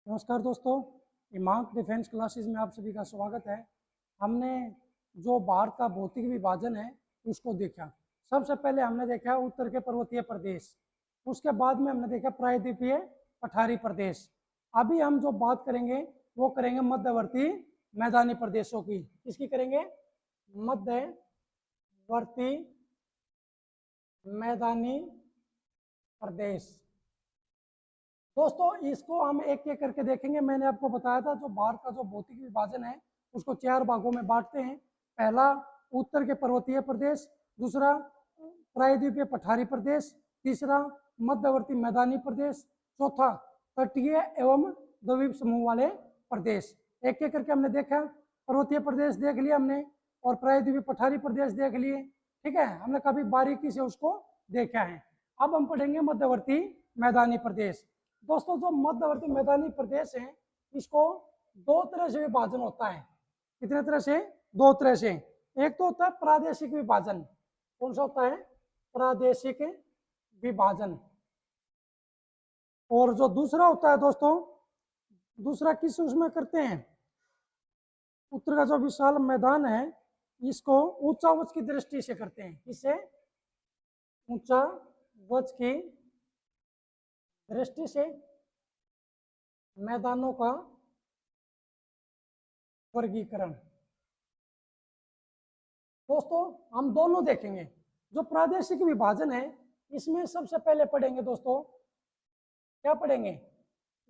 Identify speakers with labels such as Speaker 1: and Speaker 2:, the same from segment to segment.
Speaker 1: नमस्कार दोस्तों, इमांक defence classes में आप सभी का स्वागत है। हमने जो भारत का भौतिक विभाजन है उसको देखा। सबसे पहले हमने देखा उत्तर के पर्वतीय प्रदेश, उसके बाद में हमने देखा प्रायद्वीपीय पठारी प्रदेश। अभी हम जो बात करेंगे वो करेंगे मध्यवर्ती मैदानी प्रदेशों की। किसकी करेंगे? मध्यवर्ती मैदानी प्रदेश। दोस्तों इसको हम एक एक करके देखेंगे। मैंने आपको बताया था जो भारत का जो भौतिक विभाजन है उसको 4 भागों में बांटते हैं। पहला उत्तर के पर्वतीय प्रदेश, दूसरा प्रायद्वीपीय पठारी प्रदेश, तीसरा मध्यवर्ती मैदानी प्रदेश, चौथा तटीय एवं द्वीप समूह वाले प्रदेश। एक एक करके हमने देखा। पर्वतीय प्रदेश देख लिया हमने और प्रायद्वीपीय पठारी प्रदेश देख लिए। ठीक है, हमने काफी बारीकी से उसको देखा है। अब हम पढ़ेंगे मध्यवर्ती मैदानी प्रदेश। दोस्तों जो मध्यवर्ती मैदानी प्रदेश है इसको दो तरह से विभाजन होता है। कितने तरह से? दो तरह से। एक तो होता है प्रादेशिक विभाजन। कौन सा होता है? प्रादेशिक विभाजन। और जो दूसरा होता है दोस्तों, दूसरा किस उसमें करते हैं? उत्तर का जो विशाल मैदान है इसको ऊंचावच की दृष्टि से करते हैं। किससे? ऊंचावच की दृष्टि से मैदानों का वर्गीकरण। दोस्तों हम दोनों देखेंगे। जो प्रादेशिक विभाजन है इसमें सबसे पहले पढ़ेंगे दोस्तों, क्या पढ़ेंगे?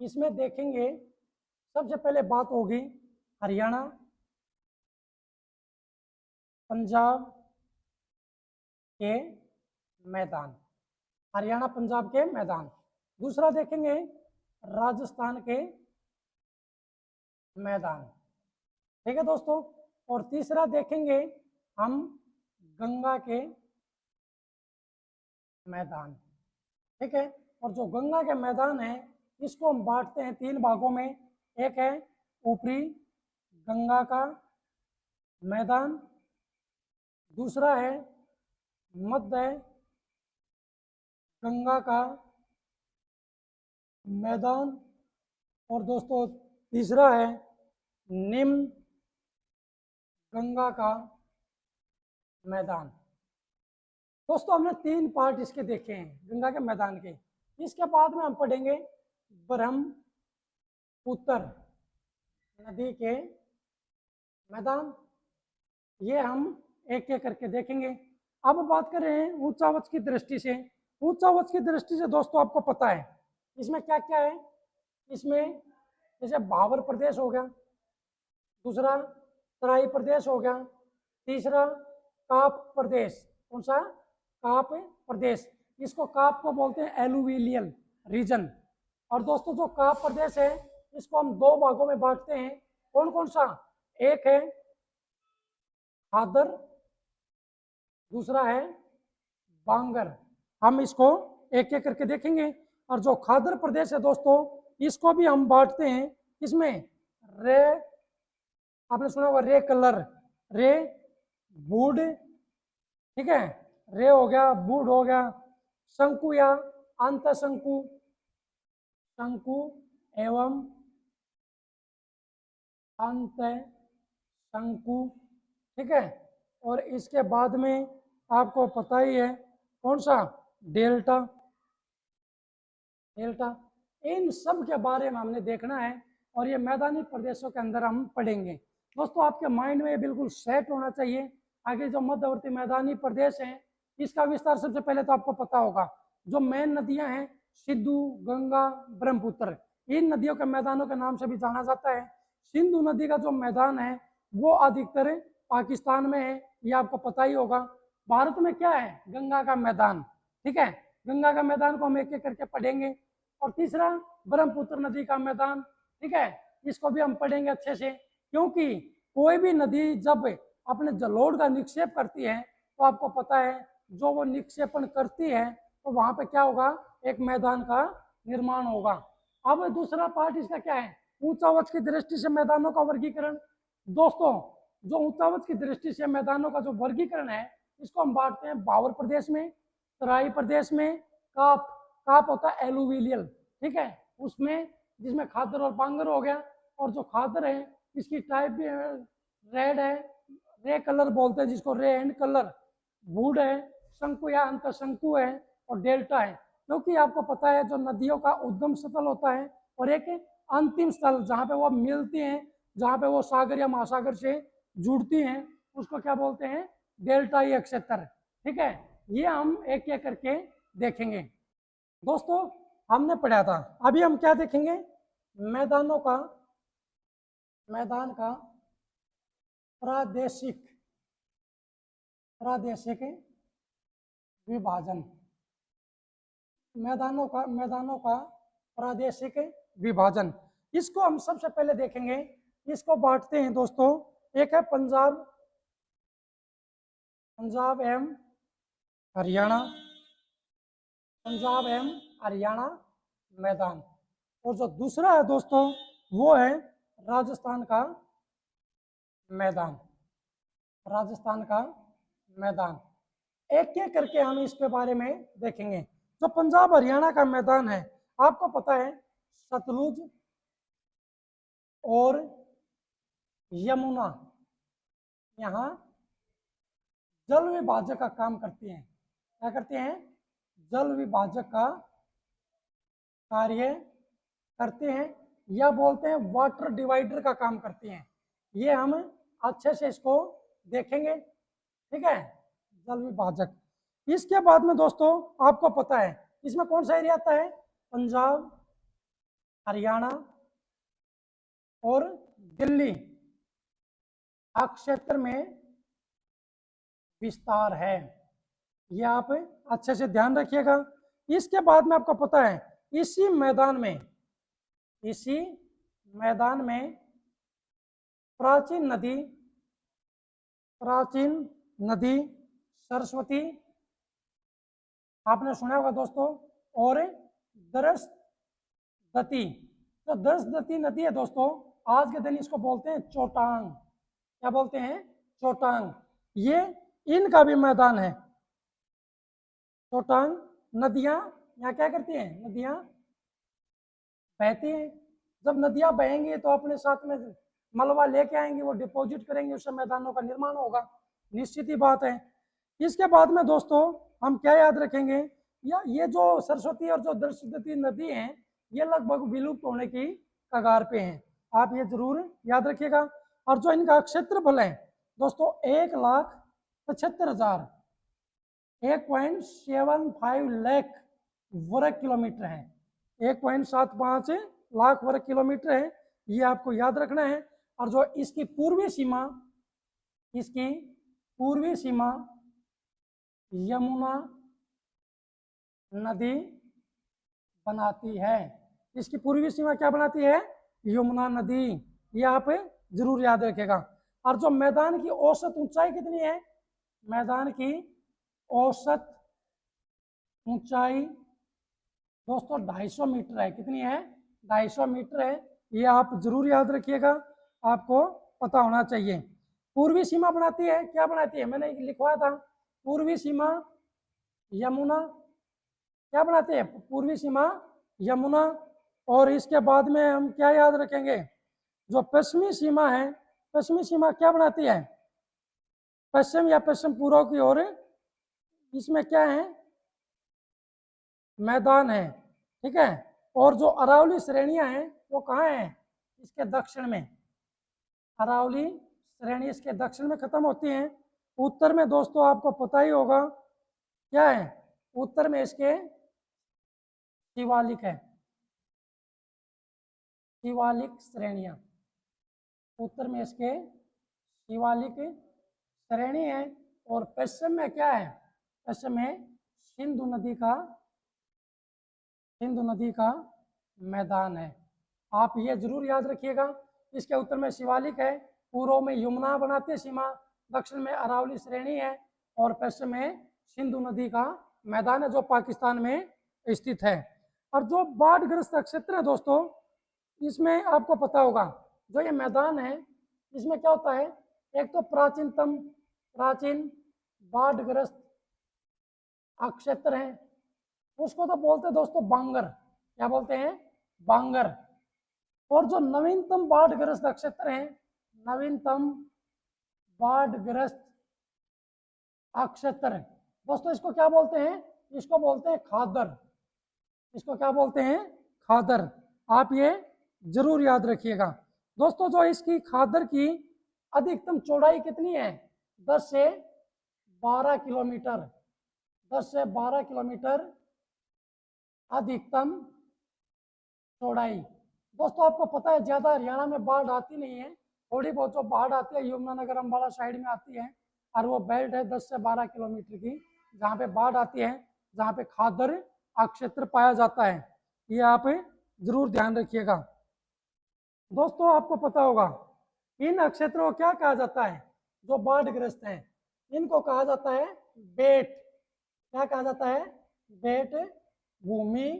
Speaker 1: इसमें देखेंगे सबसे पहले बात होगी हरियाणा, पंजाब के मैदान। हरियाणा पंजाब के मैदान। दूसरा देखेंगे राजस्थान के मैदान। ठीक है दोस्तों। और तीसरा देखेंगे हम गंगा के मैदान। ठीक है। और जो गंगा के मैदान है इसको हम बांटते हैं 3 भागों में। एक है ऊपरी गंगा का मैदान, दूसरा है मध्य गंगा का मैदान, और दोस्तों तीसरा है निम्न गंगा का मैदान। दोस्तों हमने 3 पार्ट इसके देखे हैं गंगा के मैदान के। इसके बाद में हम पढ़ेंगे ब्रह्मपुत्र नदी के मैदान। ये हम एक एक करके देखेंगे। अब बात कर रहे हैं ऊंचावच की दृष्टि से। ऊंचावच की दृष्टि से दोस्तों आपको पता है इसमें क्या क्या है। इसमें जैसे भावर प्रदेश हो गया, दूसरा तराई प्रदेश हो गया, तीसरा काप प्रदेश। कौन सा? काप प्रदेश। इसको काप को बोलते हैं एलुविलियल रीजन। और दोस्तों जो काप प्रदेश है इसको हम 2 भागों में बांटते हैं। कौन कौन सा? एक है खादर, दूसरा है बांगर। हम इसको एक एक करके देखेंगे। और जो खादर प्रदेश है दोस्तों इसको भी हम बांटते हैं इसमें रे, आपने सुना होगा रे कलर, रे वुड, ठीक है, रे हो गया, वुड हो गया, शंकु या अंत शंकु, शंकु एवं अंत शंकु। ठीक है। और इसके बाद में आपको पता ही है कौन सा? डेल्टा। डेल्टा। इन सब के बारे में हमने देखना है और ये मैदानी प्रदेशों के अंदर हम पढ़ेंगे। दोस्तों आपके माइंड में ये बिल्कुल सेट होना चाहिए। आगे जो मध्यवर्ती मैदानी प्रदेश है इसका विस्तार सबसे पहले तो आपको पता होगा। जो मेन नदियां हैं सिंधु, गंगा, ब्रह्मपुत्र, इन नदियों के मैदानों के नाम से भी जाना जाता है। सिंधु नदी का जो मैदान है वो अधिकतर पाकिस्तान में है, ये आपको पता ही होगा। भारत में क्या है? गंगा का मैदान। ठीक है, गंगा का मैदान को हम एक एक करके पढ़ेंगे। और तीसरा ब्रह्मपुत्र नदी का मैदान। ठीक है, इसको भी हम पढ़ेंगे अच्छे से, क्योंकि कोई भी नदी जब अपने जलोढ़ का निक्षेप करती है तो आपको पता है जो वो निक्षेपण करती है तो वहां पे क्या होगा? एक मैदान का निर्माण होगा। अब दूसरा पार्ट इसका क्या है? ऊंचावच की दृष्टि से मैदानों का वर्गीकरण। दोस्तों जो ऊंचावच की दृष्टि से मैदानों का जो वर्गीकरण है इसको हम बांटते हैं भावर प्रदेश में, तराई प्रदेश में, काप, काप होता है एलुविलियल। ठीक है, उसमें जिसमें खादर और बांगर हो गया। और जो खादर है इसकी टाइप भी रेड है, रे कलर बोलते हैं जिसको, रे एंड कलर। वुड है, शंकु या अंतर शंकु है, और डेल्टा है। क्योंकि आपको पता है जो नदियों का उद्गम स्थल होता है और एक अंतिम स्थल जहाँ पे वो मिलती हैं, जहाँ पे वो सागर या महासागर से जुड़ती हैं, उसको क्या बोलते हैं, डेल्टाई क्षेत्र। ठीक है, ये हम एक एक करके देखेंगे। दोस्तों हमने पढ़ा था, अभी हम क्या देखेंगे, मैदान का प्रादेशिक विभाजन। मैदानों का प्रादेशिक विभाजन, इसको हम सबसे पहले देखेंगे। इसको बांटते हैं दोस्तों, एक है पंजाब एवं हरियाणा, मैदान। और जो दूसरा है दोस्तों वो है राजस्थान का मैदान। एक एक करके हम इसके बारे में देखेंगे। जो पंजाब हरियाणा का मैदान है, आपको पता है सतलुज और यमुना यहाँ जल विभाजक का काम करती हैं। क्या करती हैं, जल विभाजक का कार्य करते हैं, या बोलते हैं वाटर डिवाइडर का काम करती हैं। ये हम अच्छे से इसको देखेंगे। ठीक है, जल विभाजक। इसके बाद में दोस्तों आपको पता है इसमें कौन सा एरिया आता है, पंजाब, हरियाणा और दिल्ली का क्षेत्र में विस्तार है। ये आप अच्छे से ध्यान रखिएगा। इसके बाद में आपको पता है इसी मैदान में प्राचीन नदी सरस्वती आपने सुना होगा दोस्तों, और दरसदती। तो दरसदती नदी है दोस्तों, आज के दिन इसको बोलते हैं चोटांग। क्या बोलते हैं, चोटांग। ये इनका भी मैदान है। चोटांग नदियां यहाँ क्या करती हैं, नदियां बहती हैं। जब नदियां बहेंगी तो अपने साथ में मलबा लेके आएंगे, वो डिपॉजिट करेंगे, उससे मैदानों का निर्माण होगा, निश्चित ही बात है। इसके बाद में दोस्तों हम क्या याद रखेंगे, या ये जो सरस्वती और जो दरसदती नदी हैं ये लगभग विलुप्त होने की कगार पे हैं, आप ये जरूर याद रखिएगा। और जो इनका क्षेत्रफल है दोस्तों 1,75,000 1.75 लाख वर्ग किलोमीटर है। 1.75 लाख वर्ग किलोमीटर है, ये आपको याद रखना है। और जो इसकी पूर्वी सीमा यमुना नदी बनाती है। इसकी पूर्वी सीमा क्या बनाती है, यमुना नदी। ये आप जरूर याद रखेगा। और जो मैदान की औसत ऊंचाई कितनी है, मैदान की औसत ऊंचाई दोस्तों 250 मीटर है। कितनी है, 250 मीटर है। ये आप जरूर याद रखिएगा, आपको पता होना चाहिए। पूर्वी सीमा बनाती है, क्या बनाती है, मैंने लिखवाया था, पूर्वी सीमा यमुना। क्या बनाती है, पूर्वी सीमा यमुना। और इसके बाद में हम क्या याद रखेंगे, जो पश्चिमी सीमा है, पश्चिमी सीमा क्या बनाती है, पश्चिम या पश्चिम पूर्व की ओर। इसमें क्या है, मैदान है। ठीक है, और जो अरावली श्रेणियां हैं वो कहाँ है, इसके दक्षिण में। अरावली श्रेणी इसके दक्षिण में खत्म होती हैं। उत्तर में दोस्तों आपको पता ही होगा क्या है, उत्तर में इसके शिवालिक है, शिवालिक श्रेणियां। उत्तर में इसके शिवालिक श्रेणी है। और पश्चिम में क्या है, पश्चिम में सिंधु नदी का मैदान है। आप ये जरूर याद रखिएगा। इसके उत्तर में शिवालिक है, पूर्व में यमुना बनाती है सीमा, दक्षिण में अरावली श्रेणी है, और पश्चिम में सिंधु नदी का मैदान है जो पाकिस्तान में स्थित है। और जो बाढ़ग्रस्त क्षेत्र है दोस्तों, इसमें आपको पता होगा जो ये मैदान है इसमें क्या होता है, एक तो प्राचीन बाढ़ग्रस्त क्षेत्र है, उसको तो बोलते हैं दोस्तों बांगर। क्या बोलते हैं, बांगर। और जो नवीनतम बाढ़ग्रस्त नक्षत्र हैं, नवीनतम बाढ़ग्रस्त नक्षत्र, दोस्तों इसको क्या बोलते हैं? इसको बोलते हैं खादर। इसको क्या बोलते हैं? खादर। आप ये जरूर याद रखिएगा। दोस्तों जो इसकी खादर की अधिकतम चौड़ाई कितनी है? 10 से 12 किलोमीटर। 10 से 12 किलोमीटर अधिकतम चौड़ाई। दोस्तों आपको पता है ज़्यादा हरियाणा में बाढ़ आती नहीं है, थोड़ी बहुत जो बाढ़ आती है यमुनानगर अम्बाला साइड में आती है, और वो बेल्ट है 10 से 12 किलोमीटर की, जहाँ पे बाढ़ आती है, जहाँ पे खादर क्षेत्र पाया जाता है। ये आप जरूर ध्यान रखिएगा। दोस्तों आपको पता होगा इन क्षेत्रों को क्या कहा जाता है? जो बाढ़ग्रस्त हैं इनको कहा जाता है बेट। क्या कहा जाता है? बेट भूमि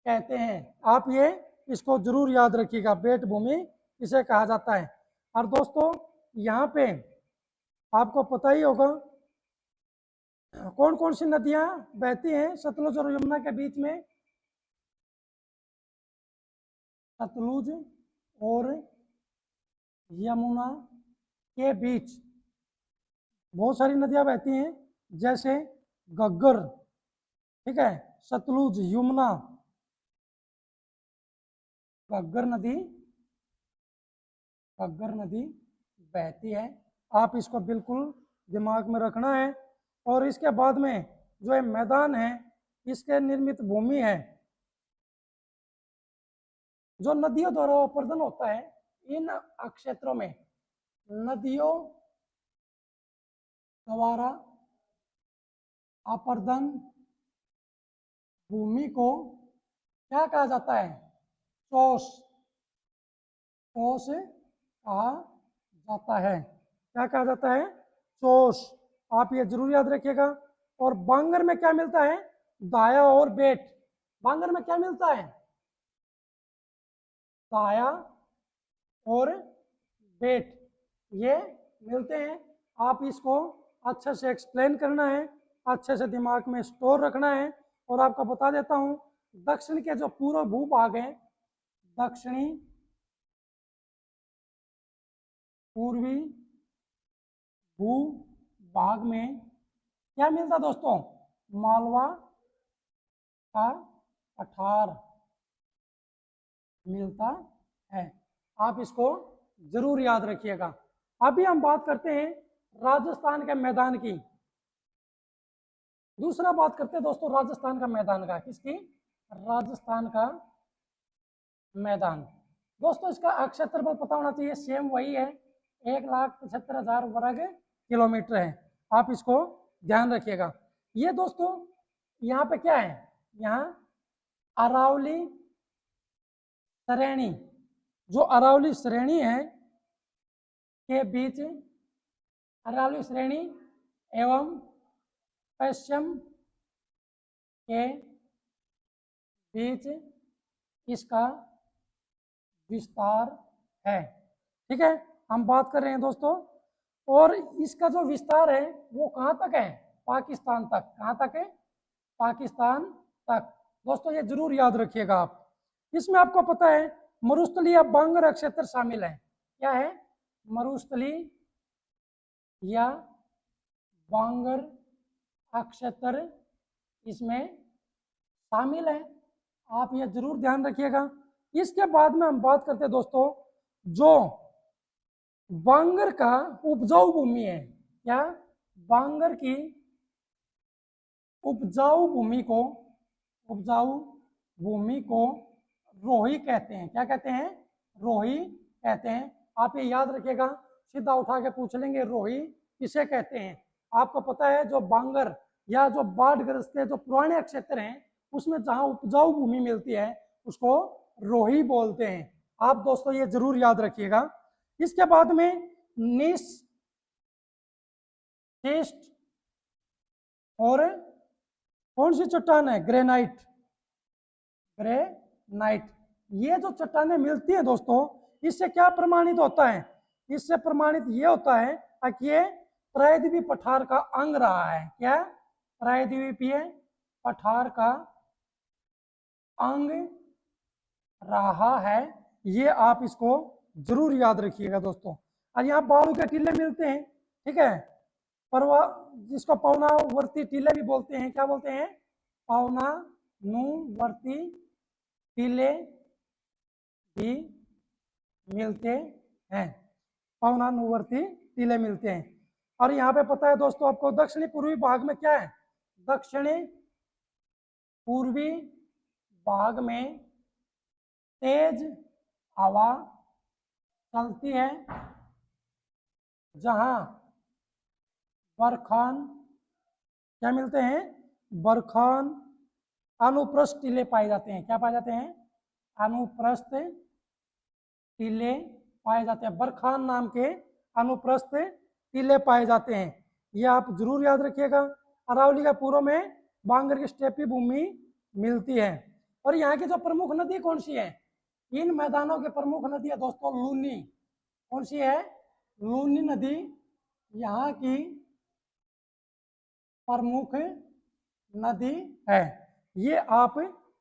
Speaker 1: कहते हैं। आप ये इसको जरूर याद रखिएगा, बेट भूमि इसे कहा जाता है। और दोस्तों यहाँ पे आपको पता ही होगा कौन कौन सी नदियाँ बहती हैं सतलुज और यमुना के बीच में? सतलुज और यमुना के बीच बहुत सारी नदियाँ बहती हैं, जैसे घग्गर, ठीक है, सतलुज, यमुना, घग्गर नदी बहती है। आप इसको बिल्कुल दिमाग में रखना है। और इसके बाद में जो है मैदान है, इसके निर्मित भूमि है, जो नदियों द्वारा अपर्दन होता है इन क्षेत्रों में, नदियों द्वारा अपर्दन भूमि को क्या कहा जाता है? चोस। चोस कहा जाता है। क्या कहा जाता है? चोस। आप ये जरूर याद रखिएगा। और बांगर में क्या मिलता है? दाया और बेट। बांगर में क्या मिलता है? दाया और बेट ये मिलते हैं। आप इसको अच्छे से एक्सप्लेन करना है, अच्छे से दिमाग में स्टोर रखना है। और आपको बता देता हूं, दक्षिण के जो पूर्व भूभाग हैं, दक्षिणी पूर्वी भूभाग में क्या मिलता दोस्तों? मालवा का पठार मिलता है। आप इसको जरूर याद रखिएगा। अभी हम बात करते हैं राजस्थान के मैदान की। दूसरा बात करते हैं दोस्तों राजस्थान का मैदान का। किसकी? राजस्थान का मैदान। दोस्तों इसका क्षेत्रफल पता होना चाहिए, सेम वही है, 1,75,000 वर्ग किलोमीटर है। आप इसको ध्यान रखिएगा। ये दोस्तों यहाँ पे क्या है? यहाँ अरावली श्रेणी, जो अरावली श्रेणी है के बीच, अरावली श्रेणी एवं पश्चिम के बीच इसका विस्तार है। ठीक है, हम बात कर रहे हैं दोस्तों। और इसका जो विस्तार है वो कहाँ तक है? पाकिस्तान तक। कहाँ तक है? पाकिस्तान तक। दोस्तों ये जरूर याद रखिएगा आप। इसमें आपको पता है मरुस्थली या बांगर क्षेत्र शामिल है। क्या है? मरुस्थली या बांगर क्षेत्र इसमें शामिल है। आप ये जरूर ध्यान रखिएगा। इसके बाद में हम बात करते हैं दोस्तों जो बांगर का उपजाऊ भूमि है। क्या? बांगर की उपजाऊ भूमि को रोही कहते हैं। क्या कहते हैं? रोही कहते हैं। आप ये याद रखिएगा, सीधा उठा के पूछ लेंगे रोही किसे कहते हैं। आपको पता है जो बांगर या जो बाढ़ग्रस्त जो पुराने क्षेत्र हैं उसमें जहां उपजाऊ भूमि मिलती है उसको रोही बोलते हैं। आप दोस्तों ये जरूर याद रखिएगा। इसके बाद में नीस, टेस्ट और कौन सी चट्टान है? ग्रेनाइट। ग्रेनाइट ये जो चट्टानें मिलती हैं दोस्तों, इससे क्या प्रमाणित होता है? इससे प्रमाणित ये होता है कि ये प्रायद्वीपीय पठार का अंग रहा है। क्या? प्रायद्वीपीय पठार का अंग रहा है। ये आप इसको जरूर याद रखिएगा दोस्तों। और यहाँ बालू के टीले मिलते हैं, ठीक है, परवा जिसको पवनावर्ती टीले भी बोलते हैं, क्या बोलते हैं, पवनानुवर्ती टीले भी मिलते हैं, पवनानुवर्ती टीले मिलते हैं। और यहाँ पे पता है दोस्तों आपको दक्षिणी पूर्वी भाग में क्या है, दक्षिणी पूर्वी भाग में तेज हवा चलती है, जहां बरखान क्या मिलते हैं, बरखान अनुप्रस्थ टीले पाए जाते हैं। क्या पाए जाते हैं, अनुप्रस्थ टीले पाए जाते हैं, बरखान नाम के अनुप्रस्थ टीले पाए जाते हैं। ये आप जरूर याद रखिएगा। अरावली का पूर्व में बांगर की स्टेपी भूमि मिलती है। और यहाँ की जो प्रमुख नदी कौन सी है, इन मैदानों की प्रमुख नदी है दोस्तों लूनी। कौन सी है, लूनी नदी यहाँ की प्रमुख नदी है। ये आप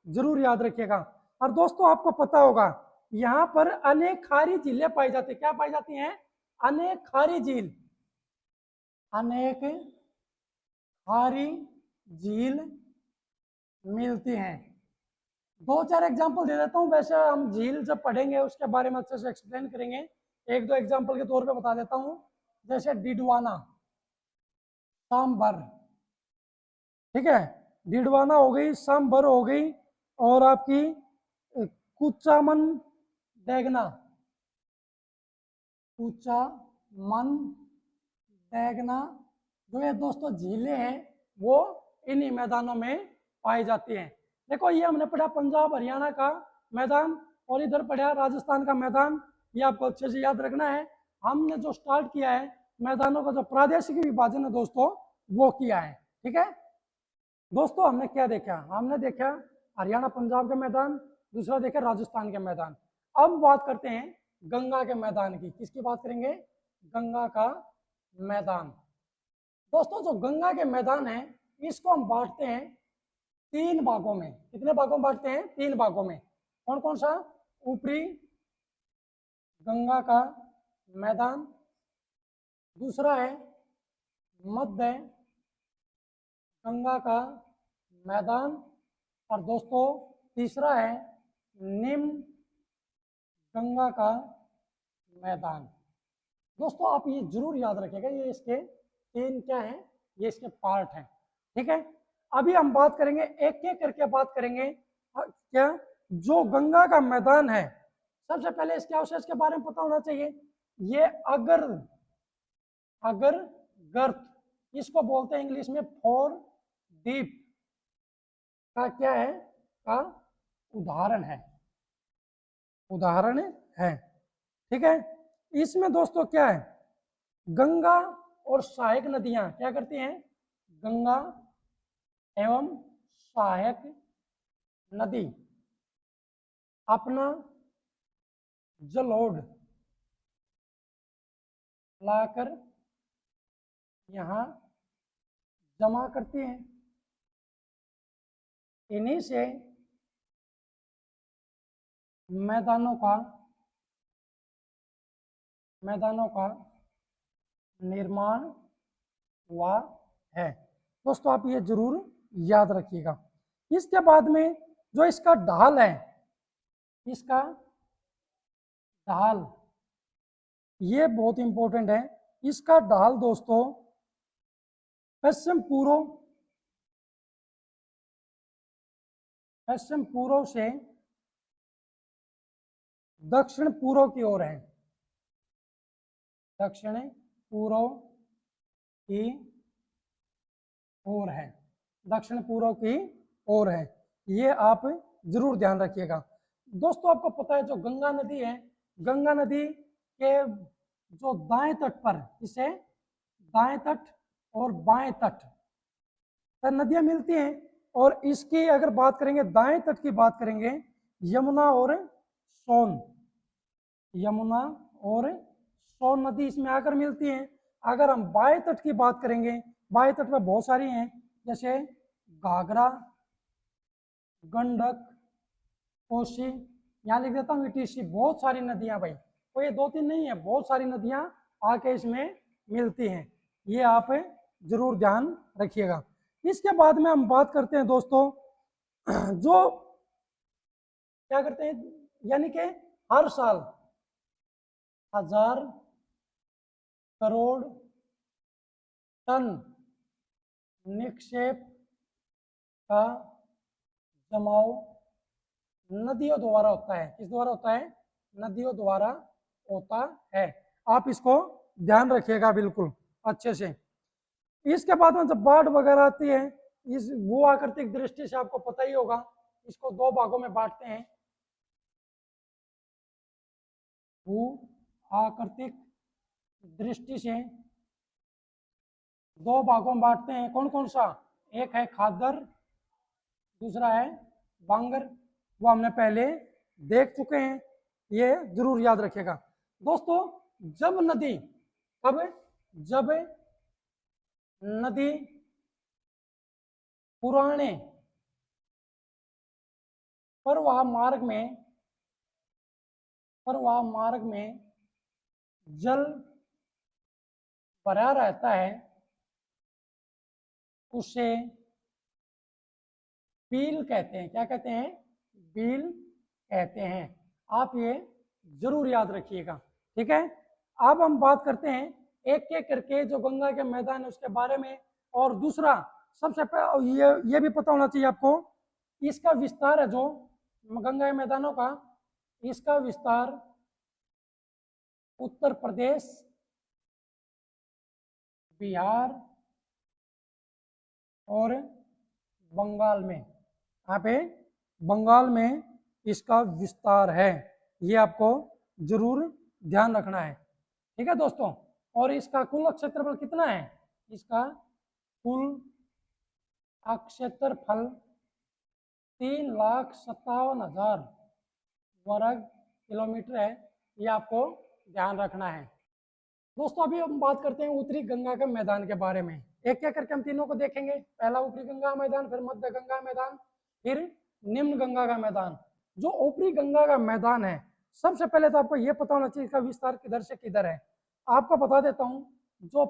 Speaker 1: जरूर याद रखिएगा। और दोस्तों आपको पता होगा यहाँ पर अनेक खारी झीलें पाई जाती है। क्या पाई जाती हैं, अनेक खारी झील, अनेक खारी झील मिलती हैं। दो चार एग्जाम्पल दे देता हूँ, वैसे हम झील जब पढ़ेंगे उसके बारे में अच्छे से एक्सप्लेन करेंगे। एक दो एग्जाम्पल के तौर पे बता देता हूँ, जैसे डिडवाना, सांबर, ठीक है, डिडवाना हो गई, सांबर हो गई, और आपकी कुचामन देगना, कुचामन देगना, जो ये दोस्तों झीलें हैं वो इन्हीं मैदानों में पाई जाती हैं। देखो ये हमने पढ़ा पंजाब हरियाणा का मैदान, और इधर पढ़ा राजस्थान का मैदान। ये आपको अच्छे से याद रखना है। हमने जो स्टार्ट किया है मैदानों का जो प्रादेशिक विभाजन है दोस्तों वो किया है, ठीक है दोस्तों। हमने क्या देखा, हमने देखा हरियाणा पंजाब के मैदान, दूसरा देखा राजस्थान के मैदान। अब बात करते हैं गंगा के मैदान की। किसकी बात करेंगे, गंगा का मैदान। दोस्तों जो गंगा के मैदान है इसको हम बांटते हैं तीन भागों में। कितने भागों में बांटते हैं, तीन भागों में। कौन कौन सा, ऊपरी गंगा का मैदान, दूसरा है मध्य गंगा का मैदान, और दोस्तों तीसरा है निम्न गंगा का मैदान। दोस्तों आप ये जरूर याद रखिएगा, ये इसके तीन क्या हैं, ये इसके पार्ट हैं, ठीक है। अभी हम बात करेंगे एक एक करके बात करेंगे। क्या, जो गंगा का मैदान है, सबसे पहले इसके अवशेष के बारे में पता होना चाहिए। ये अगर अगर गर्त, इसको बोलते हैं इंग्लिश में फोर डीप का क्या है, का उदाहरण है, उदाहरण है, ठीक है। इसमें दोस्तों क्या है, गंगा और सहायक नदियां क्या करती हैं, गंगा एवं सहायक नदी अपना जलोढ़ लाकर यहाँ जमा करती हैं। इन्हीं से मैदानों का निर्माण हुआ है। दोस्तों आप ये जरूर याद रखिएगा। इसके बाद में जो इसका ढाल है, इसका ढाल ये बहुत इंपॉर्टेंट है। इसका ढाल दोस्तों पश्चिम पूर्व से दक्षिण पूर्व की ओर है, दक्षिण पूर्व की ओर है, दक्षिण पूर्व की ओर है। ये आप जरूर ध्यान रखिएगा। दोस्तों आपको पता है जो गंगा नदी है, गंगा नदी के जो दाएं तट पर, इसे दाएं तट और बाएं तट पर नदियां मिलती हैं। और इसकी अगर बात करेंगे, दाएं तट की बात करेंगे, यमुना और सोन, यमुना और सोन नदी इसमें आकर मिलती हैं। अगर हम बाएं तट की बात करेंगे, बाएं तट में बहुत सारी हैं, जैसे घाघरा, गंडक, कोसी, यहाँ लिख देता हूँ ईटीसी, बहुत सारी नदियां भाई, कोई ये 2-3 नहीं है, बहुत सारी नदियां आके इसमें मिलती हैं, ये आप जरूर ध्यान रखिएगा। इसके बाद में हम बात करते हैं दोस्तों, जो क्या करते हैं, यानी कि हर साल 1000 करोड़ टन निक्षेप का जमाव नदियों द्वारा होता है। किस द्वारा होता है? नदियों द्वारा होता है। आप इसको ध्यान रखिएगा बिल्कुल अच्छे से। इसके बाद में जब बाढ़ वगैरह आती है, इस भू आकृतिक दृष्टि से आपको पता ही होगा, इसको 2 भागों में बांटते हैं। भू आकृतिक दृष्टि से 2 भागों में बांटते हैं। कौन कौन सा? एक है खादर, दूसरा है बांगर। वो हमने पहले देख चुके हैं, ये जरूर याद रखिएगा दोस्तों। जब नदी, कब? जब नदी पुराने प्रवाह मार्ग में जल भरा रहता है, उसे बील कहते हैं। क्या कहते हैं? बील कहते हैं। आप ये जरूर याद रखिएगा, ठीक है। अब हम बात करते हैं एक एक करके जो गंगा के मैदान है उसके बारे में। और दूसरा सबसे पहले ये भी पता होना चाहिए आपको, इसका विस्तार है जो गंगा के मैदानों का, इसका विस्तार उत्तर प्रदेश, बिहार और बंगाल में, यहाँ पे बंगाल में इसका विस्तार है, ये आपको जरूर ध्यान रखना है, ठीक है दोस्तों। और इसका कुल क्षेत्रफल कितना है? इसका कुल क्षेत्रफल 3,57,000 वर्ग किलोमीटर है, ये आपको ध्यान रखना है दोस्तों। अभी हम बात करते हैं उत्तरी गंगा के मैदान के बारे में। एक एक करके हम तीनों को देखेंगे। पहला ऊपरी गंगा मैदान, फिर मध्य गंगा मैदान, फिर निम्न गंगा का मैदान। जो ऊपरी गंगा का मैदान है, सबसे पहले तो आपको यह पता होना चाहिए इसका विस्तार किधर से किधर है। आपको बता देता हूं, जो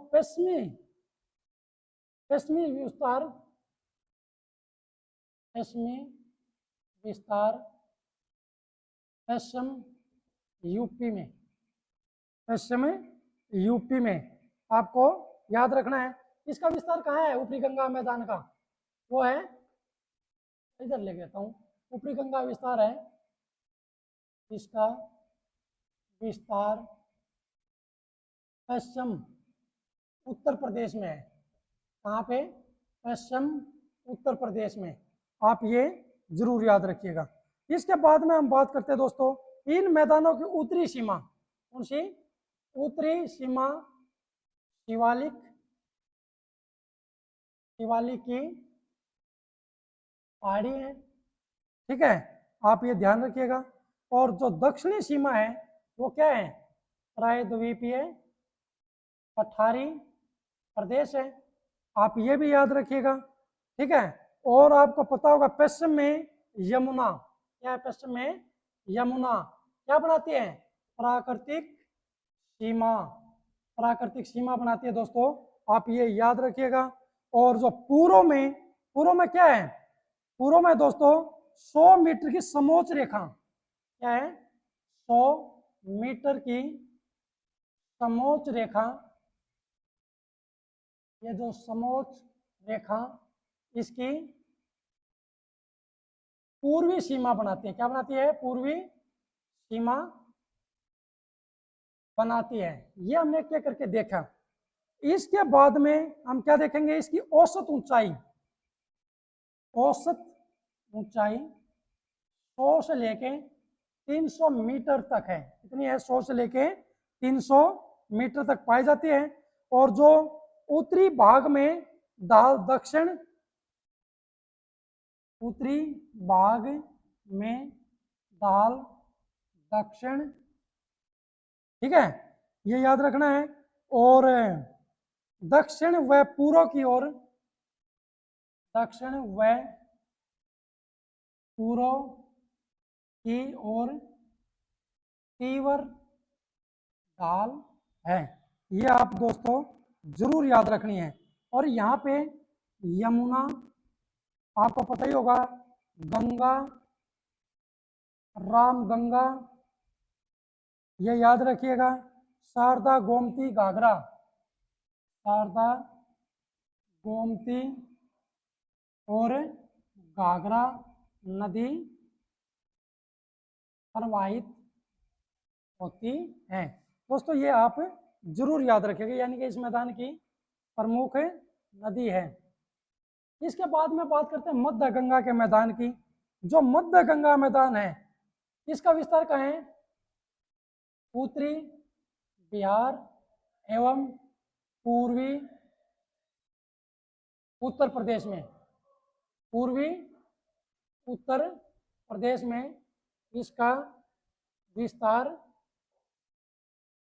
Speaker 1: पश्चिमी विस्तार पश्चिम यूपी में आपको याद रखना है। इसका विस्तार कहाँ है ऊपरी गंगा मैदान का? वो है, इधर ले लेता हूँ, ऊपरी गंगा विस्तार है, इसका विस्तार पश्चिम उत्तर प्रदेश में है। कहाँ पे? पश्चिम उत्तर प्रदेश में। आप ये जरूर याद रखिएगा। इसके बाद में हम बात करते हैं दोस्तों, इन मैदानों की उत्तरी सीमा, कौन सी? उत्तरी सीमा शिवालिक की पहाड़ी है, ठीक है, आप ये ध्यान रखिएगा। और जो दक्षिणी सीमा है वो क्या है? प्रायद्वीपीय पठारी प्रदेश है, आप ये भी याद रखिएगा, ठीक है। और आपको पता होगा पश्चिम में यमुना, क्या है? पश्चिम में यमुना क्या बनाती है? प्राकृतिक सीमा बनाती है दोस्तों, आप ये याद रखिएगा। और जो पूर्व में क्या है? पूर्व में दोस्तों 100 मीटर की समोच्च रेखा, क्या है? 100 मीटर की समोच्च रेखा, ये जो समोच्च रेखा इसकी पूर्वी सीमा बनाती है। क्या बनाती है? पूर्वी सीमा बनाती है। ये हमने क्या करके देखा। इसके बाद में हम क्या देखेंगे? इसकी औसत ऊंचाई 100 से लेके 300 मीटर तक है। कितनी है? 100 से लेके 300 मीटर तक पाई जाती है। और जो उत्तरी भाग में उत्तरी भाग में दाल दक्षिण, ठीक है, ये याद रखना है। और दक्षिण व पूर्व की ओर, दक्षिण व पूर्व की ओर तीव्र ढाल है। ये आप दोस्तों जरूर याद रखनी है। और यहाँ पे यमुना, आपको पता ही होगा, गंगा, राम गंगा, ये याद रखिएगा। शारदा, गोमती, घाघरा, शारदा, गोमती और घाघरा नदी प्रवाहित होती है। दोस्तों ये आप जरूर याद रखिएगा, यानी कि इस मैदान की प्रमुख नदी है। इसके बाद में बात करते हैं मध्य गंगा के मैदान की। जो मध्य गंगा मैदान है, इसका विस्तार कहाँ है? उत्तरी बिहार एवं पूर्वी उत्तर प्रदेश में, पूर्वी उत्तर प्रदेश में इसका विस्तार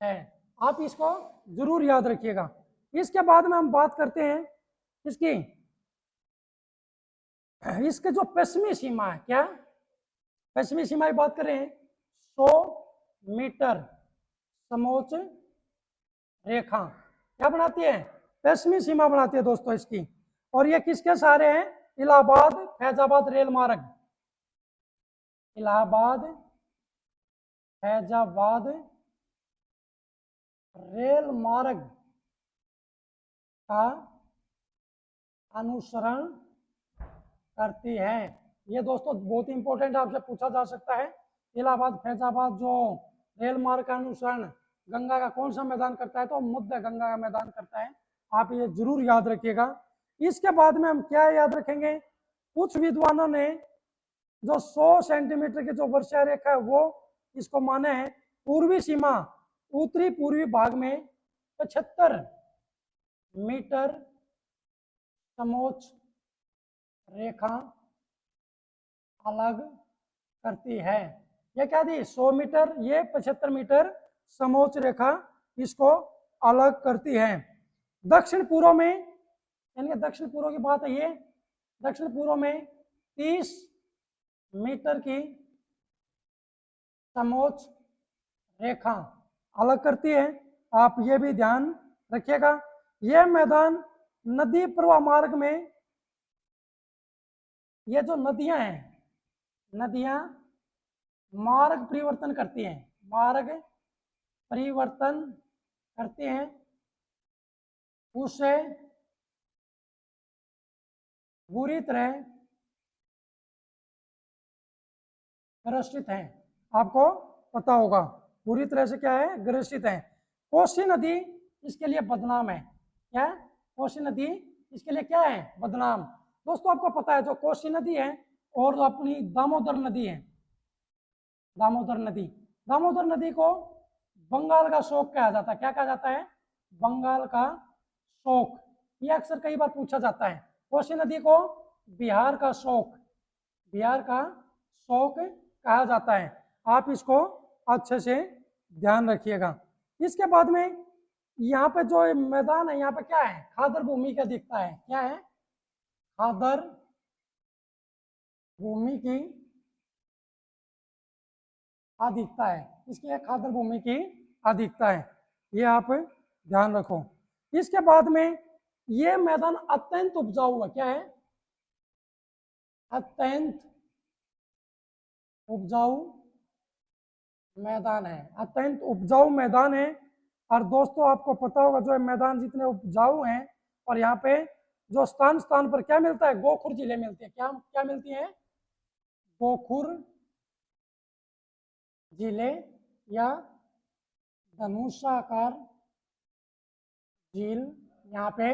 Speaker 1: है। आप इसको जरूर याद रखिएगा। इसके बाद में हम बात करते हैं इसकी, इसके जो पश्चिमी सीमा है, क्या पश्चिमी सीमा की बात करें, 100 मीटर समोच्च रेखा क्या बनाती है? पश्चिमी सीमा बनाती है दोस्तों इसकी। और ये किसके सहारे हैं? इलाहाबाद फैजाबाद रेल मार्ग, इलाहाबाद फैजाबाद रेल मार्ग का अनुसरण करती है। ये दोस्तों बहुत ही इंपॉर्टेंट आपसे पूछा जा सकता है। इलाहाबाद फैजाबाद जो रेल मार्ग का अनुसरण गंगा का कौन सा मैदान करता है? तो मध्य गंगा का मैदान करता है। आप ये जरूर याद रखिएगा। इसके बाद में हम क्या याद रखेंगे? कुछ विद्वानों ने जो 100 सेंटीमीटर की जो वर्षा रेखा है वो इसको माने हैं पूर्वी सीमा, उत्तरी पूर्वी भाग में 75 मीटर समोच्च रेखा अलग करती है। ये क्या दी? 100 मीटर, ये 75 मीटर समोच्च रेखा इसको अलग करती है। दक्षिण पूर्व में, यानी दक्षिण पूर्व की बात है, ये दक्षिण पूर्व में 30 मीटर की समोच्च रेखा अलग करती है। आप ये भी ध्यान रखिएगा। यह मैदान नदी प्रवाह मार्ग में, ये जो नदियां हैं, नदियां मार्ग परिवर्तन करती हैं, मार्ग परिवर्तन करती हैं, उससे बुरी तरह ग्रसित हैं। आपको पता होगा पूरी तरह से क्या है? ग्रसित है। कोसी नदी इसके लिए बदनाम है। क्या? कोसी नदी इसके लिए क्या है? बदनाम। दोस्तों आपको पता है जो कोसी नदी है और जो अपनी दामोदर नदी है, दामोदर नदी, दामोदर नदी को बंगाल का शोक कहा जाता है। क्या कहा जाता है? बंगाल का शोक। ये अक्सर कई बार पूछा जाता है। कोसी नदी को बिहार का शोक, बिहार का शोक कहा जाता है। आप इसको अच्छे से ध्यान रखिएगा। इसके बाद में यहाँ पे जो मैदान है, यहाँ पे क्या है? खादर भूमि का दिखता है। क्या है? खादर भूमि की अधिकता है। इसकी खादर भूमि की अधिकता है, ये आप ध्यान रखो। इसके बाद में ये मैदान अत्यंत उपजाऊ है। क्या है? अत्यंत उपजाऊ मैदान है, अत्यंत उपजाऊ मैदान है। और दोस्तों आपको पता होगा जो मैदान जितने उपजाऊ हैं, और यहाँ पे जो स्थान स्थान पर क्या मिलता है? गोखुर जिले मिलती है। क्या क्या मिलती है? गोखुर जिले या धनुषाकार झील यहाँ पे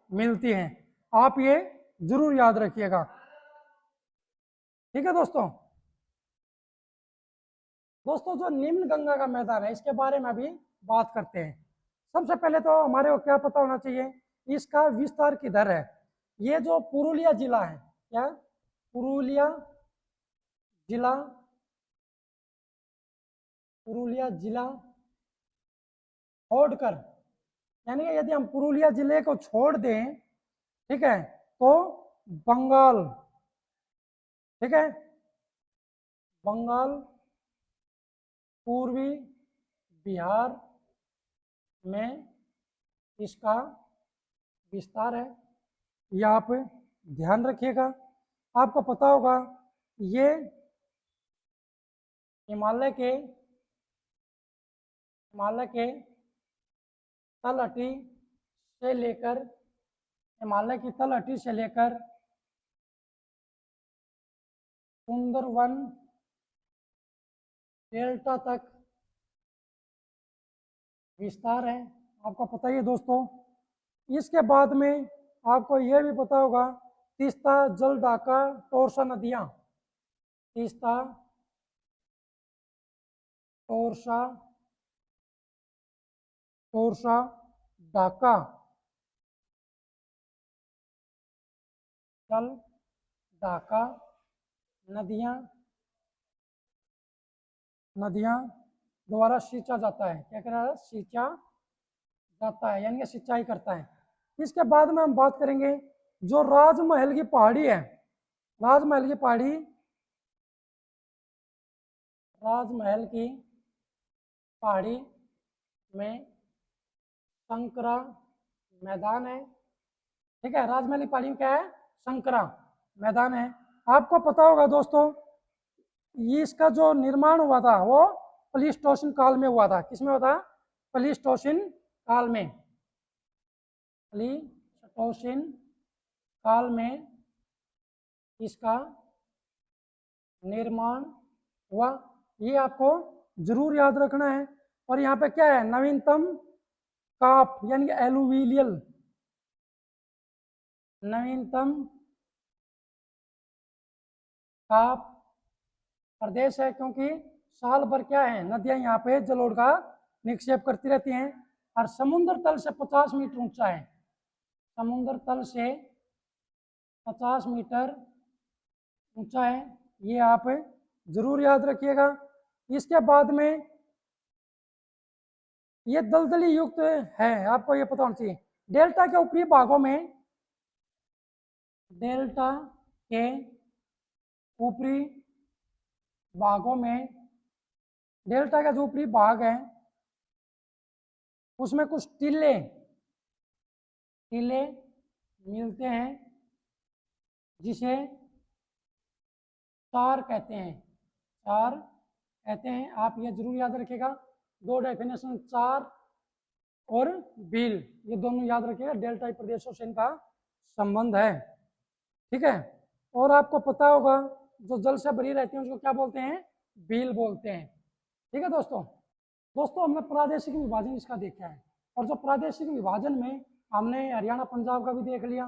Speaker 1: मिलती हैं। आप ये जरूर याद रखिएगा। ठीक है दोस्तों। दोस्तों जो निम्न गंगा का मैदान है, इसके बारे में अभी बात करते हैं। सबसे पहले तो हमारे को क्या पता होना चाहिए? इसका विस्तार किधर है? ये जो पुरुलिया जिला है, क्या? पुरुलिया जिला, पुरुलिया जिला छोड़कर, यानी कि यदि हम पुरुलिया जिले को छोड़ दें, ठीक है, तो बंगाल, ठीक है, बंगाल, पूर्वी बिहार में इसका विस्तार है। यह आप ध्यान रखिएगा। आपको पता होगा ये हिमालय के तलहटी से लेकर हिमालय की तलहटी से लेकर सुंदरवन डेल्टा तक विस्तार है। आपको पता ही है दोस्तों। इसके बाद में आपको यह भी पता होगा तीस्ता, जलढाका, टोरसा नदियाँ, तीस्ता, टोरसा, टोरसा, ढाका, जल ढाका नदियाँ द्वारा सींचा जाता है। क्या कह रहा है? सींचा जाता है, यानी कि सिंचाई करता है। इसके बाद में हम बात करेंगे जो राजमहल की पहाड़ी है। राजमहल की पहाड़ी में संकरा मैदान है। ठीक है, राजमहल की पहाड़ी में क्या है? संकरा मैदान है। आपको पता होगा दोस्तों, ये इसका जो निर्माण हुआ था वो प्लीस्टोसिन काल में हुआ था। किसमें हुआ था? प्लीस्टोसिन काल में। प्लीस्टोसिन काल में इसका निर्माण हुआ। ये आपको जरूर याद रखना है। और यहाँ पे क्या है? नवीनतम काप यानी एलुवियल, नवीनतम काप प्रदेश है, क्योंकि साल भर क्या है? नदियां यहाँ पे जलोढ़ का निक्षेप करती रहती हैं। और समुद्र तल से 50 मीटर ऊंचा है। समुद्र तल से 50 मीटर ऊंचा है। ये आप जरूर याद रखिएगा। इसके बाद में ये दलदली युक्त है, आपको ये पता होना चाहिए। डेल्टा के ऊपरी भागों में, डेल्टा के ऊपरी भागों में, डेल्टा का जो ऊपरी भाग है उसमें कुछ टीले मिलते हैं जिसे चार कहते हैं। आप ये जरूर याद रखिएगा। दो डेफिनेशन, चार और बील, ये दोनों याद रखिएगा। डेल्टाई प्रदेशों से इनका संबंध है। ठीक है। और आपको पता होगा जो जल से भरी रहती है उसको क्या बोलते हैं? बील बोलते हैं। ठीक है दोस्तों हमने प्रादेशिक विभाजन इसका देखा है। और जो प्रादेशिक विभाजन में हमने हरियाणा पंजाब का भी देख लिया,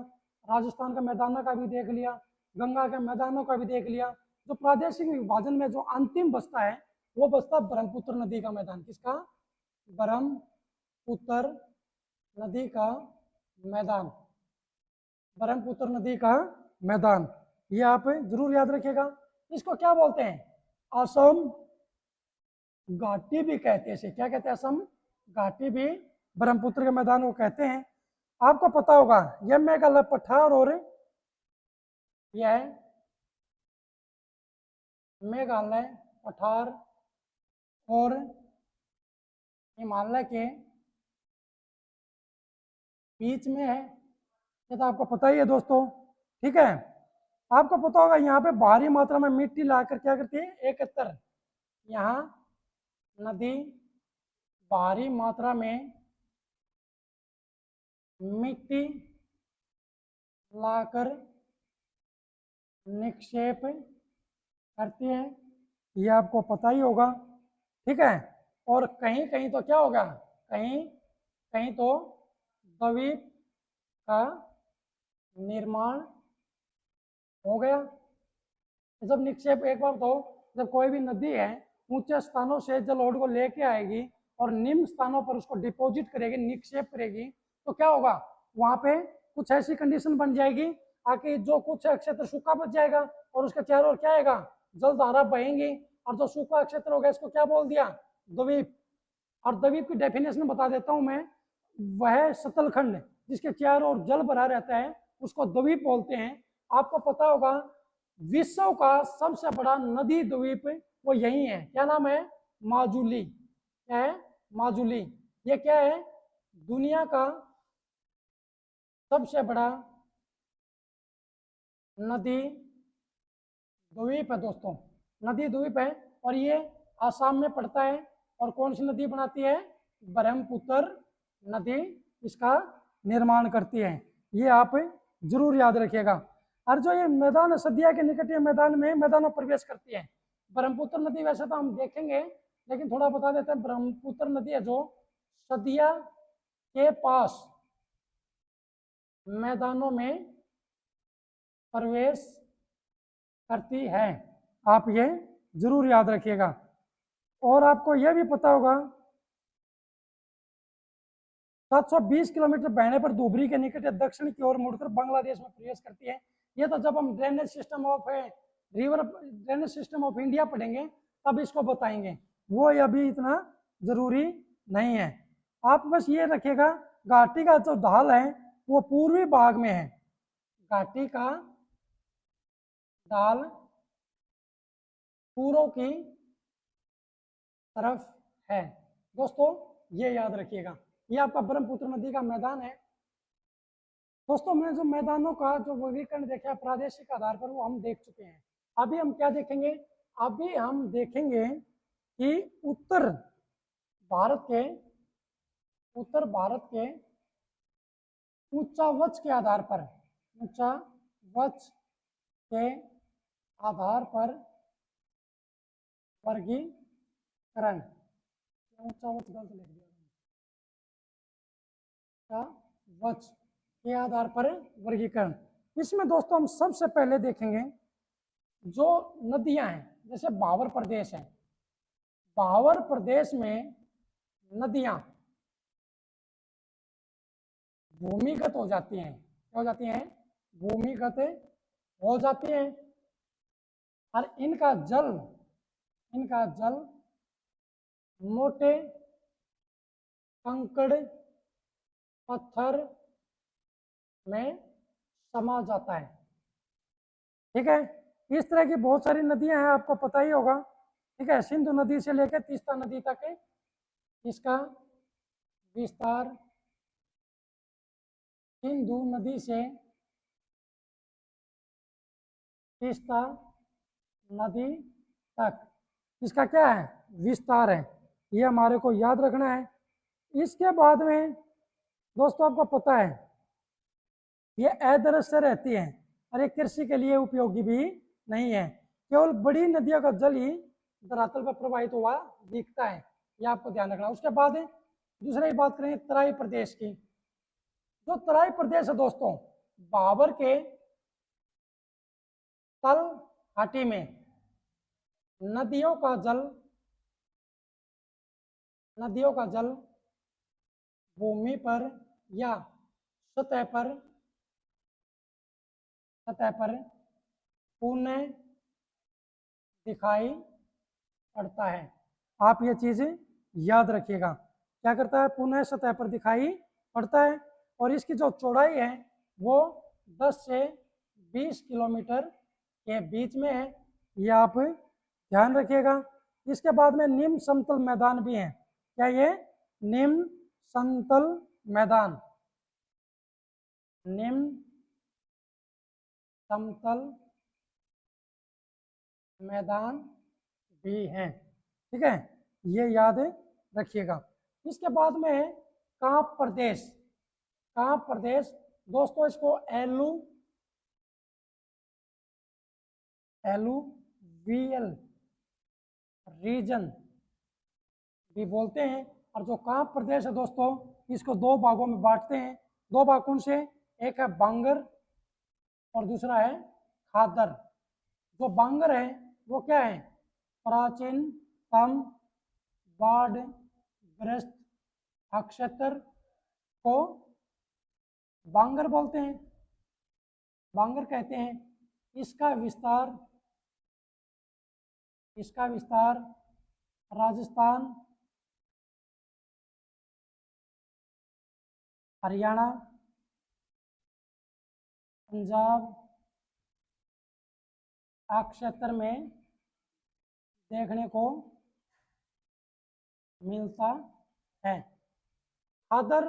Speaker 1: राजस्थान का मैदानों का भी देख लिया, गंगा के मैदानों का भी देख लिया। जो प्रादेशिक विभाजन में जो अंतिम बचता है वो बचता ब्रह्मपुत्र नदी का मैदान। किसका? ब्रह्मपुत्र नदी का मैदान। ब्रह्मपुत्र नदी का मैदान, ये आप जरूर याद रखिएगा। इसको क्या बोलते हैं? असम घाटी भी कहते हैं। इसे क्या कहते हैं? असम घाटी भी ब्रह्मपुत्र के मैदान को कहते हैं। आपको पता होगा यह मेघालय पठार और यह मेघालय पठार और हिमालय के बीच में है। ये तो आपको पता ही है दोस्तों। ठीक है। आपको पता होगा यहाँ पे भारी मात्रा में मिट्टी लाकर क्या करती है? एकत्र। यहाँ नदी भारी मात्रा में मिट्टी लाकर निक्षेप करती है। ये आपको पता ही होगा। ठीक है। और कहीं कहीं तो क्या होगा? कहीं तो द्वीप का निर्माण हो गया। जब निक्षेप, एक बार तो जब कोई भी नदी है ऊंचे स्थानों से जलोढ़ को लेके आएगी और निम्न स्थानों पर उसको डिपॉजिट करेगी, निक्षेप करेगी, तो क्या होगा? वहां पे कुछ ऐसी कंडीशन बन जाएगी ताकि जो कुछ क्षेत्र सूखा बच जाएगा और उसके चारों ओर क्या आएगा? जलधारा बहेंगी। और जो सूखा क्षेत्र होगा इसको क्या बोल दिया? द्वीप। और द्वीप की डेफिनेशन बता देता हूं मैं। वह सतलखंड जिसके चारों ओर जल भरा रहता है उसको द्वीप बोलते हैं। आपको पता होगा विश्व का सबसे बड़ा नदी द्वीप वो यही है। क्या नाम है? माजुली। क्या है? माजुली। ये क्या है? दुनिया का सबसे बड़ा नदी द्वीप है दोस्तों, नदी द्वीप है। और ये आसाम में पड़ता है। और कौन सी नदी बनाती है? ब्रह्मपुत्र नदी इसका निर्माण करती है। ये आप जरूर याद रखिएगा। और जो ये मैदान है, सदिया के निकट ये मैदान में मैदानों प्रवेश करती है। ब्रह्मपुत्र नदी वैसे तो हम देखेंगे, लेकिन थोड़ा बता देते हैं। ब्रह्मपुत्र नदी है जो सदिया के पास मैदानों में प्रवेश करती है। आप ये जरूर याद रखिएगा। और आपको यह भी पता होगा 720 किलोमीटर बहने पर धुबरी के निकट दक्षिण की ओर मुड़कर बांग्लादेश में प्रवेश करती है। ये तो जब हम drainage system of river drainage system of India पढ़ेंगे तब इसको बताएंगे, वो अभी इतना जरूरी नहीं है। आप बस ये रखिएगा, घाटी का जो ढाल है वो पूर्वी भाग में है। घाटी का ढाल पूर्व की तरफ है। दोस्तों ये याद रखिएगा। ये आपका ब्रह्मपुत्र नदी का मैदान है। दोस्तों मैं जो मैदानों का जो वर्गीकरण देखा प्रादेशिक आधार पर वो हम देख चुके हैं। अभी हम क्या देखेंगे? अभी हम देखेंगे कि भारत के उत्तर भारत के उच्चावच के आधार पर, उच्चावच के आधार पर वर्गीकरण, उच्चावच गलत लिख दिया, उच्चावच के आधार पर वर्गीकरण। इसमें दोस्तों हम सबसे पहले देखेंगे जो नदियां हैं, जैसे भावर प्रदेश है। भावर प्रदेश में नदियां भूमिगत हो जाती हैं। क्या हो जाती हैं? भूमिगत हो जाती हैं। और इनका जल मोटे कंकड़ पत्थर में समा जाता है। ठीक है, इस तरह की बहुत सारी नदियां हैं, आपको पता ही होगा। ठीक है, सिंधु नदी से लेकर तीस्ता नदी तक इसका विस्तार सिंधु नदी से तीस्ता नदी तक इसका क्या है? विस्तार है। ये हमारे को याद रखना है। इसके बाद में दोस्तों आपको पता है ये अदृश्य रहती है और ये कृषि के लिए उपयोगी भी नहीं है। केवल बड़ी नदियों का जल ही धरातल पर प्रवाहित हुआ दिखता है। ये आपको ध्यान रखना। उसके बाद दूसरी बात करें तराई प्रदेश की। जो तराई प्रदेश है दोस्तों, भाबर के तल घाटी में नदियों का जल भूमि पर या सतह पर पुनः दिखाई पड़ता है। आप ये चीज याद रखिएगा। क्या करता है? पुनः सतह पर दिखाई पड़ता है। और इसकी जो चौड़ाई है वो 10 से 20 किलोमीटर के बीच में है। ये आप ध्यान रखिएगा। इसके बाद में निम्न समतल मैदान भी हैं। क्या ये? निम्न समतल मैदान, निम्न समतल मैदान भी हैं। ठीक है, ये याद रखिएगा। इसके बाद में है कांप प्रदेश। कांप प्रदेश दोस्तों इसको एलुवियल रीजन भी बोलते हैं। और जो कांप प्रदेश है दोस्तों इसको दो भागों में बांटते हैं। दो भाग कौन से? एक है बांगर और दूसरा है खादर। जो बांगर है वो क्या है? प्राचीनतम बाढ़ग्रस्त क्षेत्र को बांगर बोलते हैं, बांगर कहते हैं। इसका विस्तार राजस्थान, हरियाणा, पंजाब क्षेत्र में देखने को मिलता है। खादर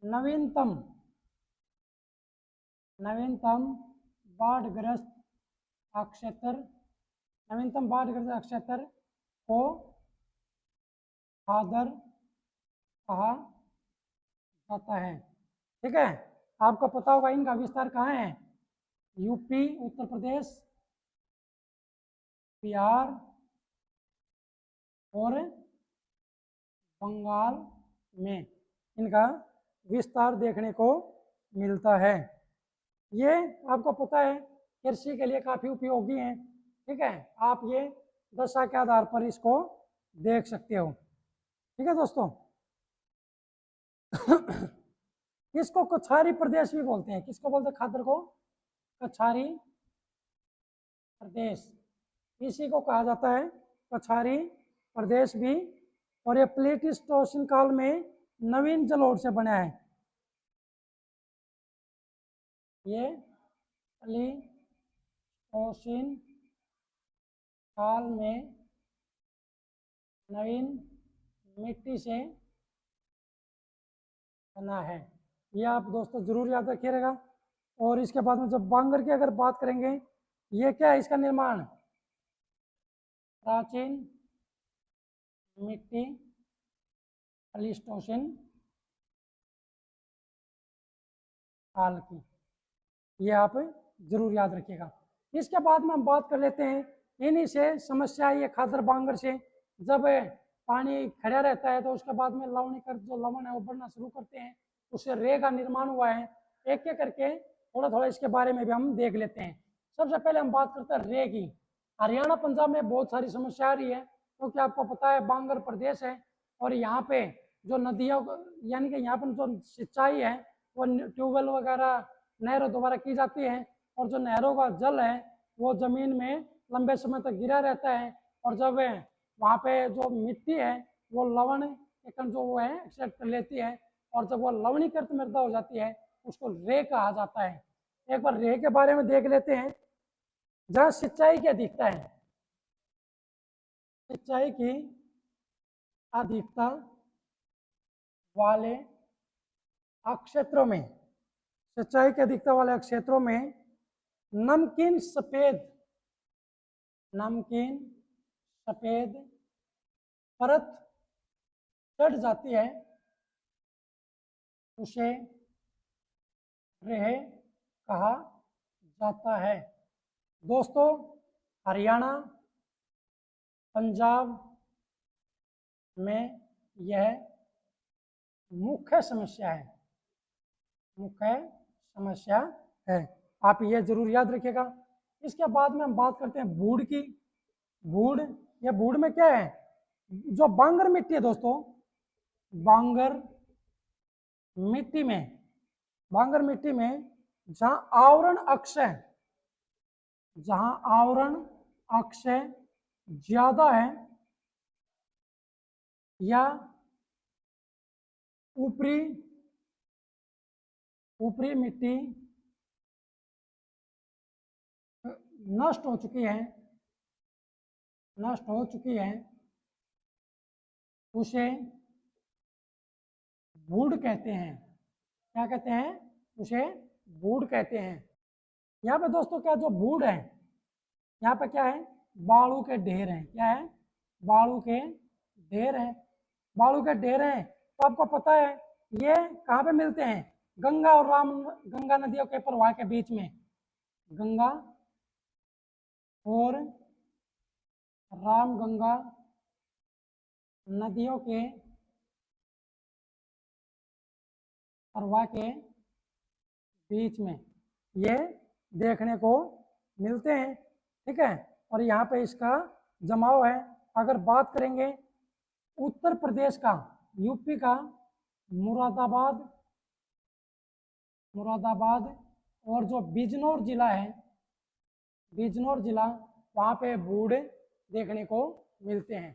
Speaker 1: नवीनतम बाढ़ग्रस्त क्षेत्र, नवीनतम बाढ़ग्रस्त क्षेत्र को खादर कहा जाता है। ठीक है, आपको पता होगा इनका विस्तार कहाँ है, यूपी, उत्तर प्रदेश, बिहार और बंगाल में इनका विस्तार देखने को मिलता है। ये आपको पता है कृषि के लिए काफ़ी उपयोगी हैं। ठीक है, आप ये दशा के आधार पर इसको देख सकते हो। ठीक है दोस्तों। इसको कछारी प्रदेश भी बोलते हैं। किसको बोलते हैं खादर को? कछारी प्रदेश, इसी को कहा जाता है कछारी प्रदेश भी। और ये प्लेटिस्टोसिन काल में नवीन जलोढ़ से बना है। ये प्लेटिस्टोसिन काल में नवीन मिट्टी से बना है। ये आप दोस्तों जरूर याद रखिएगा। और इसके बाद में जब बांगर की अगर बात करेंगे, ये क्या है इसका निर्माण? प्राचीन मिट्टी प्लेटिस्टोसिन काल की, ये आप जरूर याद रखिएगा। इसके बाद में हम बात कर लेते हैं इन्हीं से समस्या ये खादर बांगर से। जब पानी खड़ा रहता है तो उसके बाद में लवणीकृत जो लवण है वो बढ़ना शुरू करते हैं, उससे रे का निर्माण हुआ है। एक एक करके थोड़ा थोड़ा इसके बारे में भी हम देख लेते हैं। सबसे पहले हम बात करते हैं रे की। हरियाणा पंजाब में बहुत सारी समस्या आ रही है, क्योंकि आपको पता है बांगर प्रदेश है और यहाँ पे जो नदियों यानी कि यहाँ पर जो सिंचाई है वो ट्यूबवेल वगैरह नहरों द्वारा की जाती है। और जो नहरों का जल है वो जमीन में लंबे समय तक गिरा रहता है। और जब वहाँ पे जो मिट्टी है वो लवण जो वो है एक्सेप्ट कर लेती है, और जब वो लवणीकृत मृदा हो जाती है उसको रे कहा जाता है। एक बार रे के बारे में देख लेते हैं। जहाँ सिंचाई की अधिकता है, सिंचाई की अधिकता वाले क्षेत्रों में, सिंचाई की अधिकता वाले क्षेत्रों में नमकीन सफेद परत चढ़ जाती है, उसे रेह कहा जाता है। दोस्तों, हरियाणा पंजाब में यह मुख्य समस्या है। आप ये जरूर याद रखिएगा। इसके बाद में हम बात करते हैं बूढ़ की। बूढ़, ये बूढ़ में क्या है? जो बांगर मिट्टी है दोस्तों, बांगर मिट्टी में जहां आवरण अक्ष ज्यादा है या ऊपरी मिट्टी नष्ट हो चुकी है, उसे बूढ़ कहते हैं। क्या कहते हैं? उसे बूढ़ कहते हैं। यहाँ पे दोस्तों क्या जो बूढ़ है, यहाँ पे क्या है? बालू के ढेर हैं। क्या है? बालू के ढेर हैं। बालू के ढेर हैं तो आपको पता है ये कहाँ पे मिलते हैं? गंगा नदियों के प्रवाह के बीच में, गंगा और रामगंगा नदियों के प्रवाह के बीच में ये देखने को मिलते हैं। ठीक है, और यहाँ पे इसका जमाव है। अगर बात करेंगे उत्तर प्रदेश का, यूपी का मुरादाबाद और जो बिजनौर जिला है, वहाँ पे बूढ़ देखने को मिलते हैं।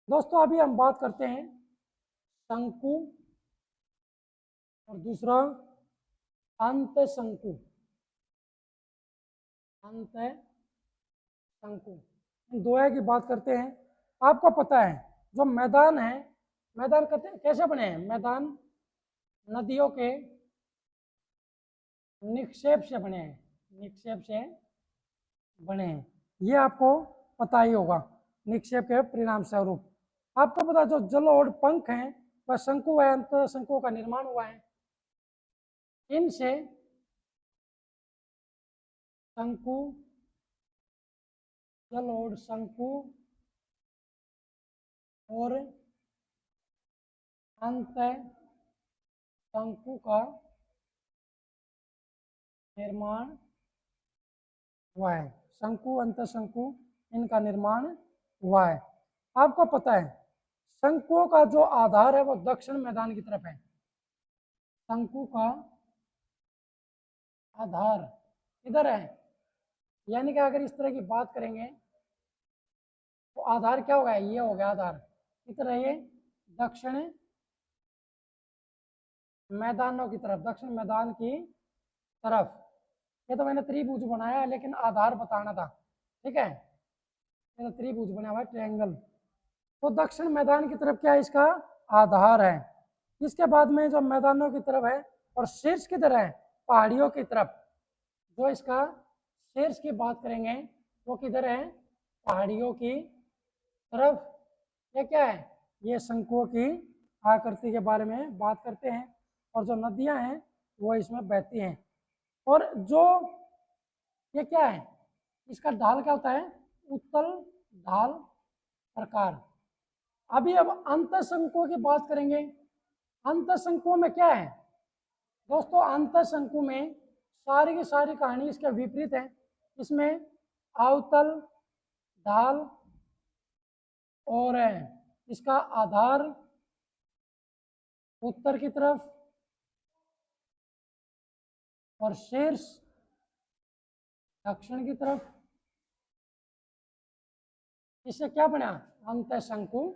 Speaker 1: दोस्तों, अभी हम बात करते हैं शंकु और दूसरा अंत शंकु। इन दोहे की बात करते हैं। आपको पता है जो मैदान है, मैदान कैसे बने हैं? मैदान नदियों के निक्षेप से बने हैं, निक्षेप से बने हैं, ये आपको पता ही होगा। निक्षेप के परिणाम स्वरूप आपको पता जो जल और पंख हैं वह शंकु है, अंत शंकुओं का निर्माण हुआ है। इनसे शंकु, जल और शंकु और अंत शंकु का निर्माण हुआ है। शंकु, अंत शंकु, इनका निर्माण हुआ है। आपको पता है शंकुओं का जो आधार है वो दक्षिण मैदान की तरफ है। शंकु का आधार इधर है, यानी कि अगर इस तरह की बात करेंगे तो आधार क्या होगा? ये हो गया आधार। इधर है ये दक्षिण मैदानों की तरफ, दक्षिण मैदान की तरफ। ये तो मैंने त्रिभुज बनाया है लेकिन आधार बताना था, ठीक है? ये तो त्रिभुज बना हुआ है, ट्रायंगल। तो दक्षिण मैदान की तरफ क्या है? इसका आधार है। इसके बाद में जो मैदानों की तरफ है और शीर्ष किधर है? पहाड़ियों की तरफ। जो इसका शीर्ष की बात करेंगे वो किधर है? पहाड़ियों की तरफ। ये क्या है? ये शंकुओं की आकृति के बारे में बात करते हैं और जो नदियां हैं वो इसमें बहती हैं। और जो ये क्या है? इसका ढाल क्या होता है? उत्तल ढाल प्रकार। अभी अब अंतःशंकुओं की बात करेंगे। अंतःशंकुओं में क्या है दोस्तों? अंतःशंकु में सारी की सारी कहानी इसके विपरीत है। इसमें अवतल ढाल और इसका आधार उत्तर की तरफ और शीर्ष दक्षिण की तरफ। इससे क्या बना? अंतःशंकु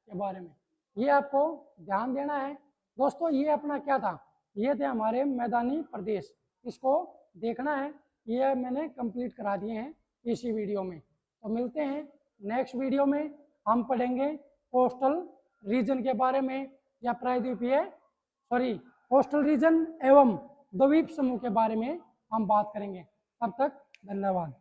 Speaker 1: के बारे में। ये आपको ध्यान देना है दोस्तों। ये अपना क्या था? ये थे हमारे मैदानी प्रदेश, इसको देखना है। ये मैंने कंप्लीट करा दिए हैं इसी वीडियो में। तो मिलते हैं नेक्स्ट वीडियो में। हम पढ़ेंगे कोस्टल रीजन के बारे में या प्रायद्वीपीय कोस्टल रीजन एवं द्वीप समूह के बारे में हम बात करेंगे। तब तक धन्यवाद।